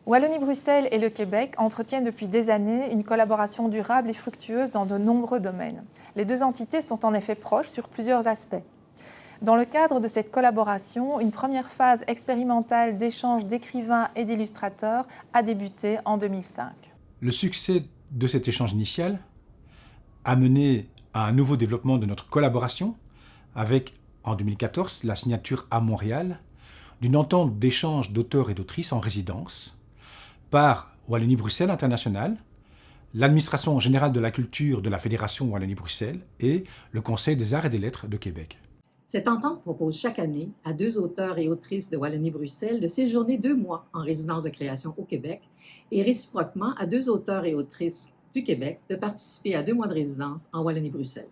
Wallonie-Bruxelles et le Québec entretiennent depuis des années une collaboration durable et fructueuse dans de nombreux domaines. Les deux entités sont en effet proches sur plusieurs aspects. Dans le cadre de cette collaboration, une première phase expérimentale d'échange d'écrivains et d'illustrateurs a débuté en 2005. Le succès de cet échange initial a mené à un nouveau développement de notre collaboration avec, en 2014, la signature à Montréal d'une entente d'échange d'auteurs et d'autrices en résidence par Wallonie-Bruxelles International, l'Administration générale de la culture de la Fédération Wallonie-Bruxelles et le Conseil des arts et des lettres de Québec. Cette entente propose chaque année à 2 auteurs et autrices de Wallonie-Bruxelles de séjourner 2 mois en résidence de création au Québec et réciproquement à 2 auteurs et autrices du Québec de participer à 2 mois de résidence en Wallonie-Bruxelles.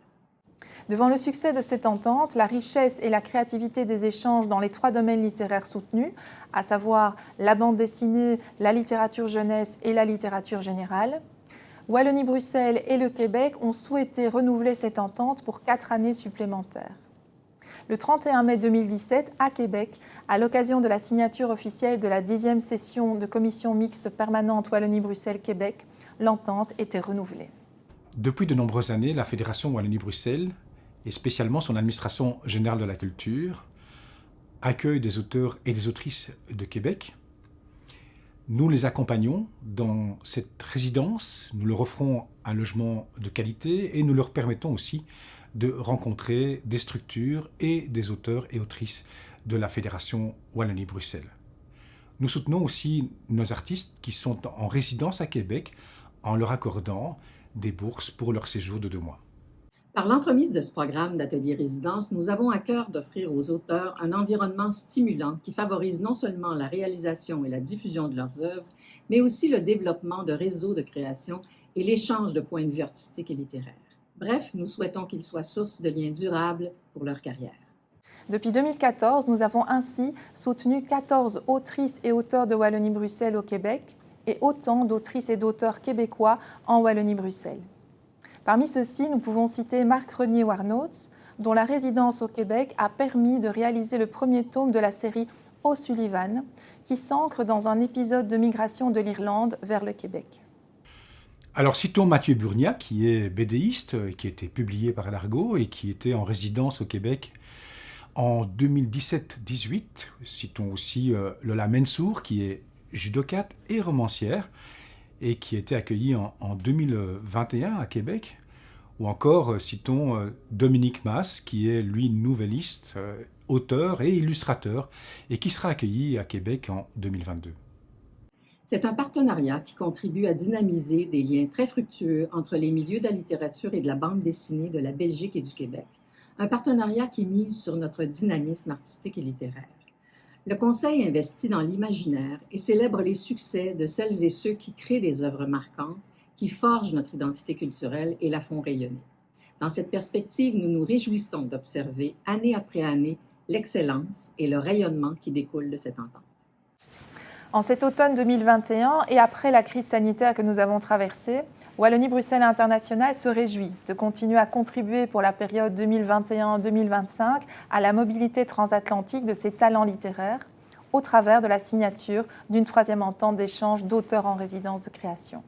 Devant le succès de cette entente, la richesse et la créativité des échanges dans les 3 domaines littéraires soutenus, à savoir la bande dessinée, la littérature jeunesse et la littérature générale, Wallonie-Bruxelles et le Québec ont souhaité renouveler cette entente pour 4 années supplémentaires. Le 31 mai 2017, à Québec, à l'occasion de la signature officielle de la 10e session de commission mixte permanente Wallonie-Bruxelles-Québec, l'entente était renouvelée. Depuis de nombreuses années, la Fédération Wallonie-Bruxelles, et spécialement son administration générale de la culture, accueille des auteurs et des autrices de Québec. Nous les accompagnons dans cette résidence, nous leur offrons un logement de qualité et nous leur permettons aussi de rencontrer des structures et des auteurs et autrices de la Fédération Wallonie-Bruxelles. Nous soutenons aussi nos artistes qui sont en résidence à Québec en leur accordant des bourses pour leur séjour de 2 mois. Par l'entremise de ce programme d'atelier résidence, nous avons à cœur d'offrir aux auteurs un environnement stimulant qui favorise non seulement la réalisation et la diffusion de leurs œuvres, mais aussi le développement de réseaux de création et l'échange de points de vue artistiques et littéraires. Bref, nous souhaitons qu'ils soient source de liens durables pour leur carrière. Depuis 2014, nous avons ainsi soutenu 14 autrices et auteurs de Wallonie-Bruxelles au Québec et autant d'autrices et d'auteurs québécois en Wallonie-Bruxelles. Parmi ceux-ci, nous pouvons citer Marc Renier-Warnotz, dont la résidence au Québec a permis de réaliser le premier tome de la série O'Sullivan, qui s'ancre dans un épisode de migration de l'Irlande vers le Québec. Alors citons Mathieu Burnia, qui est BDiste, qui a été publié par l'Argo et qui était en résidence au Québec en 2017-18. Citons aussi Lola Mensour, qui est judocate et romancière, et qui a été accueillie en 2021 à Québec. Ou encore, citons Dominique Mas, qui est, lui, nouvelliste, auteur et illustrateur, et qui sera accueilli à Québec en 2022. C'est un partenariat qui contribue à dynamiser des liens très fructueux entre les milieux de la littérature et de la bande dessinée de la Belgique et du Québec. Un partenariat qui mise sur notre dynamisme artistique et littéraire. Le Conseil investit dans l'imaginaire et célèbre les succès de celles et ceux qui créent des œuvres marquantes, qui forgent notre identité culturelle et la font rayonner. Dans cette perspective, nous nous réjouissons d'observer, année après année, l'excellence et le rayonnement qui découlent de cette entente. En cet automne 2021 et après la crise sanitaire que nous avons traversée, Wallonie-Bruxelles International se réjouit de continuer à contribuer pour la période 2021-2025 à la mobilité transatlantique de ses talents littéraires au travers de la signature d'une 3e entente d'échange d'auteurs en résidence de création.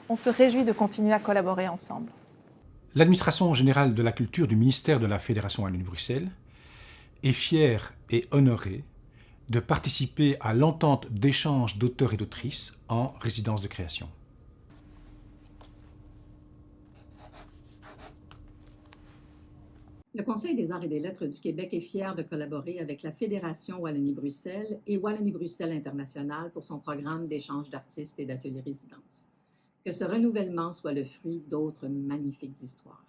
On se réjouit de continuer à collaborer ensemble. L'Administration générale de la culture du ministère de la Fédération Wallonie-Bruxelles est fière et honorée de participer à l'entente d'échange d'auteurs et d'autrices en résidence de création. Le Conseil des arts et des lettres du Québec est fier de collaborer avec la Fédération Wallonie-Bruxelles et Wallonie-Bruxelles International pour son programme d'échange d'artistes et d'ateliers résidence. Que ce renouvellement soit le fruit d'autres magnifiques histoires.